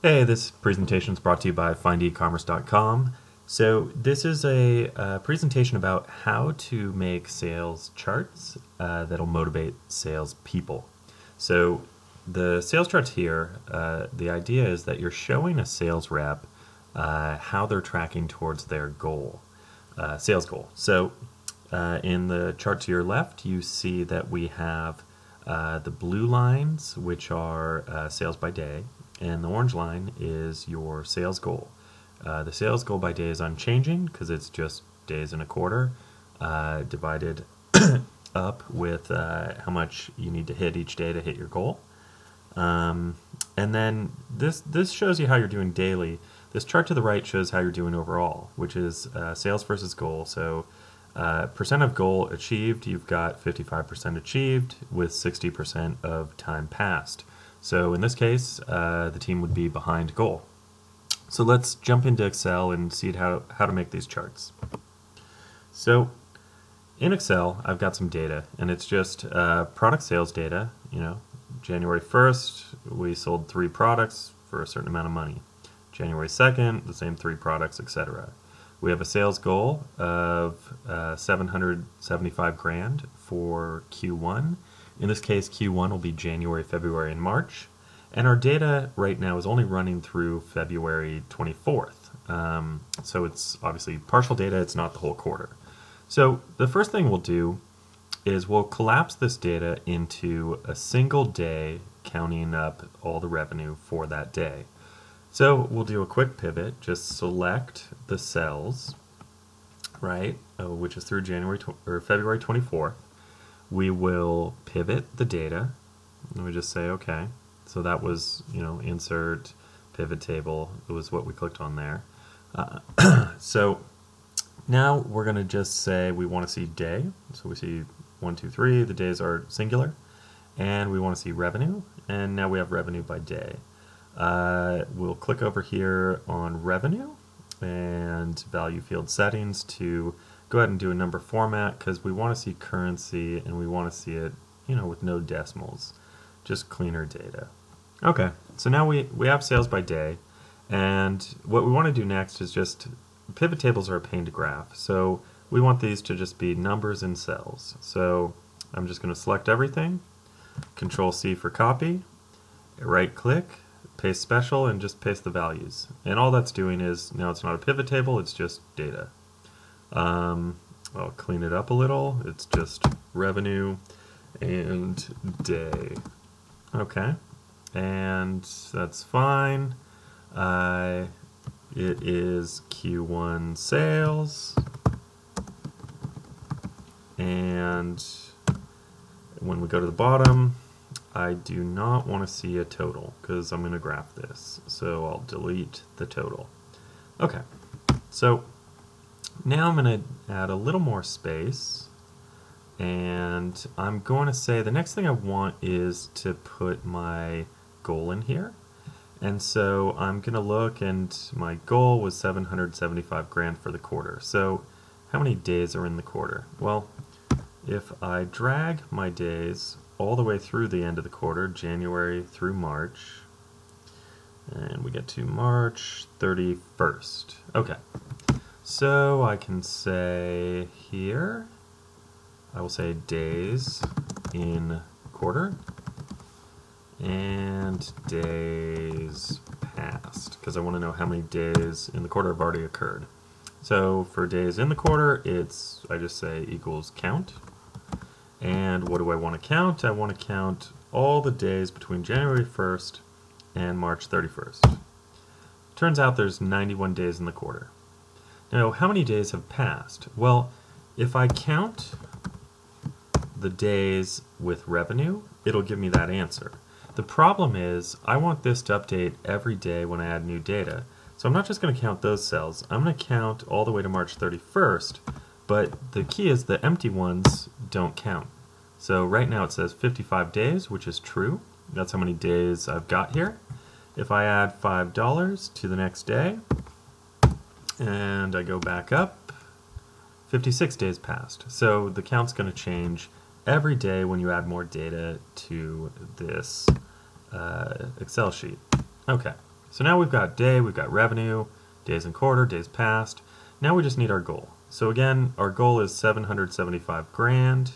Hey, this presentation is brought to you by FindEcommerce.com. So this is a presentation about how to make sales charts that'll motivate salespeople. So the sales charts here, the idea is that you're showing a sales rep how they're tracking towards their goal, sales goal. So in the chart to your left, you see that we have the blue lines, which are sales by day, and the orange line is your sales goal. The sales goal by day is unchanging because it's just days in a quarter divided up with how much you need to hit each day to hit your goal. And then this shows you how you're doing daily. This chart to the right shows how you're doing overall, which is sales versus goal. So percent of goal achieved, you've got 55% achieved with 60% of time passed. So in this case, the team would be behind goal. So let's jump into Excel and see how to make these charts. So in Excel, I've got some data, and it's just product sales data. You know, January 1st, we sold 3 products for a certain amount of money. January 2nd, the same 3 products, etc. We have a sales goal of 775 grand for Q1. In this case, Q1 will be January, February, and March. And our data right now is only running through February 24th. So it's obviously partial data, it's not the whole quarter. So the first thing we'll do is we'll collapse this data into a single day, counting up all the revenue for that day. So we'll do a quick pivot, just select the cells, right, which is through February 24th. We will pivot the data, and we just say okay. So that was, insert, pivot table, it was what we clicked on there. So now we're going to just say we want to see day. So we see 1, 2, 3, the days are singular. And we want to see revenue, and now we have revenue by day. We'll click over here on revenue and value field settings to go ahead and do a number format because we want to see currency and we want to see it, with no decimals, just cleaner data. Okay, so now we have sales by day, and what we want to do next is just, pivot tables are a pain to graph, so we want these to just be numbers in cells. So I'm just going to select everything, Control C for copy, right click, paste special, and just paste the values. And all that's doing is, now it's not a pivot table, it's just data. I'll clean it up a little. It's just revenue and day. Okay, and that's fine. It is Q1 sales, and when we go to the bottom, I do not want to see a total because I'm going to graph this, so I'll delete the total. Okay, so now I'm going to add a little more space, and I'm going to say the next thing I want is to put my goal in here. And so I'm going to look, and my goal was 775 grand for the quarter. So how many days are in the quarter? Well, if I drag my days all the way through the end of the quarter, January through March, and we get to March 31st. Okay, so I can say here, I will say days in quarter and days past, because I want to know how many days in the quarter have already occurred. So for days in the quarter, I just say equals count. And what do I want to count? I want to count all the days between January 1st and March 31st. Turns out there's 91 days in the quarter. Now, how many days have passed? Well, if I count the days with revenue, it'll give me that answer. The problem is, I want this to update every day when I add new data. So I'm not just going to count those cells. I'm going to count all the way to March 31st, but the key is the empty ones don't count. So right now it says 55 days, which is true. That's how many days I've got here. If I add $5 to the next day, and I go back up, 56 days passed. So the count's going to change every day when you add more data to this Excel sheet. Okay, So now we've got day, we've got revenue, days and quarter, days past. Now we just need our goal. So again, our goal is 775 grand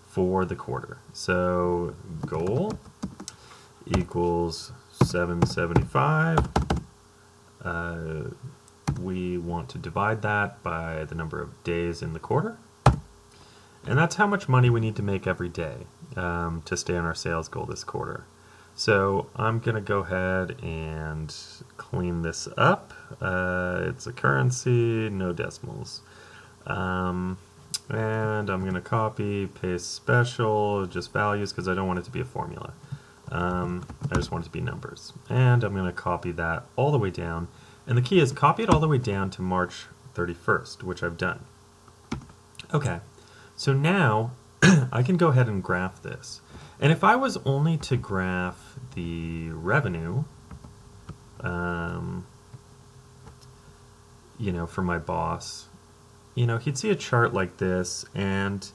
for the quarter. So goal equals 775. We want to divide that by the number of days in the quarter. And that's how much money we need to make every day to stay on our sales goal this quarter. So I'm going to go ahead and clean this up. It's a currency, no decimals. And I'm going to copy, paste special, just values because I don't want it to be a formula. I just want it to be numbers. And I'm going to copy that all the way down. And the key is copy it all the way down to March 31st, which I've done. Okay, so now I can go ahead and graph this. And if I was only to graph the revenue, you know, for my boss, you know, he'd see a chart like this and,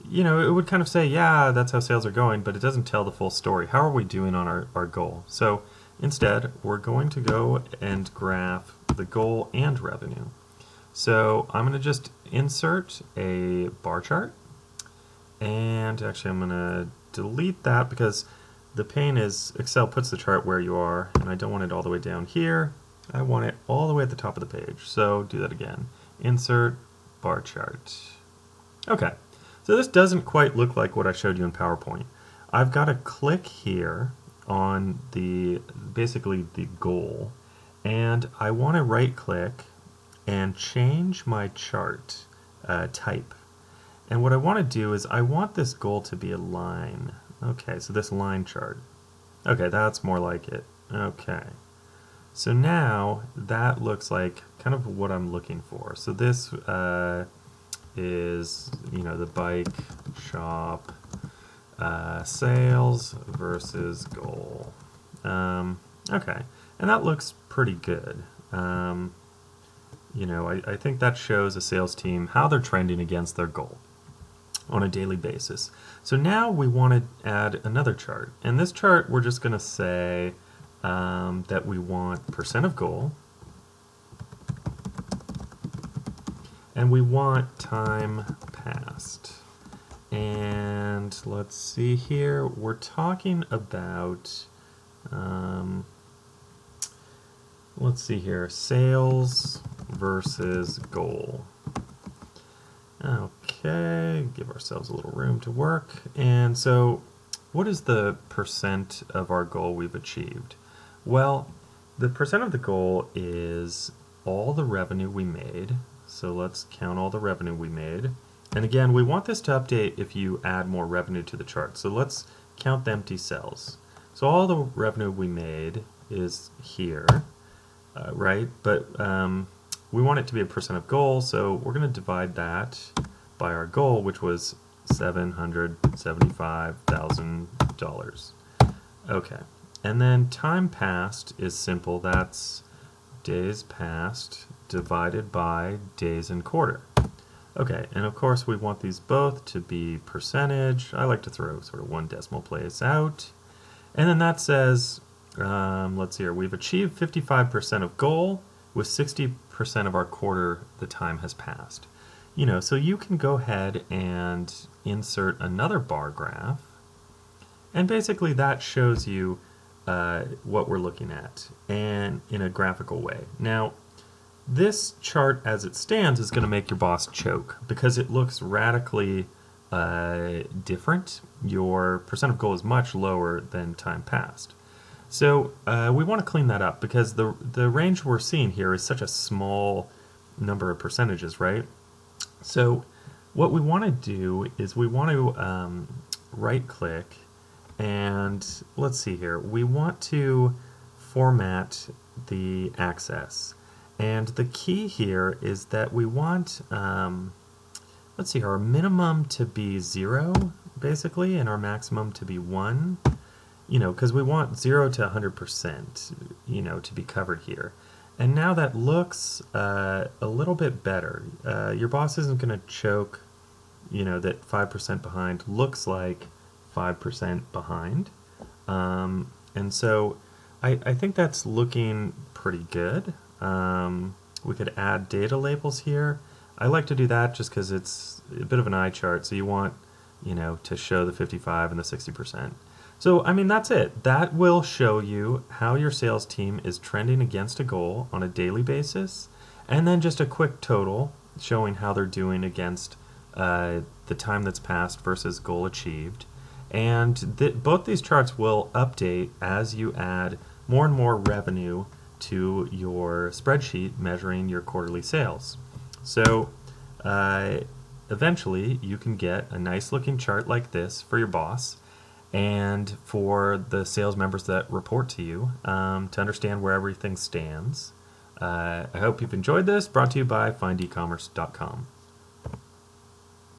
you know, it would kind of say, yeah, that's how sales are going, but it doesn't tell the full story. How are we doing on our goal? So instead, we're going to go and graph the goal and revenue. So I'm going to just insert a bar chart. And actually, I'm going to delete that because the pain is Excel puts the chart where you are, and I don't want it all the way down here. I want it all the way at the top of the page. So do that again. Insert bar chart. Okay, so this doesn't quite look like what I showed you in PowerPoint. I've got to click here on basically the goal, and I want to right click and change my chart type. And what I want to do is I want this goal to be a line. Okay, so this line chart. Okay, that's more like it. Okay. So now that looks like kind of what I'm looking for. So this is, you know, the bike shop sales versus goal. Okay, and that looks pretty good. You know, I think that shows a sales team how they're trending against their goal on a daily basis. So now we want to add another chart. And this chart, we're just going to say that we want percent of goal, and we want time passed. And let's see here, we're talking about, let's see here, sales versus goal. Okay, give ourselves a little room to work. And so what is the percent of our goal we've achieved? Well, the percent of the goal is all the revenue we made. So let's count all the revenue we made. And again, we want this to update if you add more revenue to the chart. So let's count the empty cells. So all the revenue we made is here, right? But we want it to be a percent of goal, so we're going to divide that by our goal, which was $775,000. Okay, and then time passed is simple. That's days passed divided by days and quarter. Okay, and of course we want these both to be percentage. I like to throw sort of one decimal place out. And then that says, let's see here, we've achieved 55% of goal with 60% of our quarter the time has passed. You know, so you can go ahead and insert another bar graph, and basically that shows you what we're looking at, and in a graphical way. Now, this chart as it stands is going to make your boss choke because it looks radically different. Your percent of goal is much lower than time passed. So we want to clean that up because the range we're seeing here is such a small number of percentages, right? So what we want to do is we want to right click, and let's see here, we want to format the access. And the key here is that we want, let's see, our minimum to be 0, basically, and our maximum to be 1. You know, because we want 0 to 100%, you know, to be covered here. And now that looks a little bit better. Your boss isn't going to choke, you know, that 5% behind looks like 5% behind. And so I think that's looking pretty good. We could add data labels here. I like to do that just because it's a bit of an eye chart, so you want, to show the 55 and the 60%. So, I mean, that's it. That will show you how your sales team is trending against a goal on a daily basis, and then just a quick total showing how they're doing against the time that's passed versus goal achieved. And both these charts will update as you add more and more revenue to your spreadsheet measuring your quarterly sales. So eventually you can get a nice looking chart like this for your boss and for the sales members that report to you to understand where everything stands. I hope you've enjoyed this, brought to you by findecommerce.com.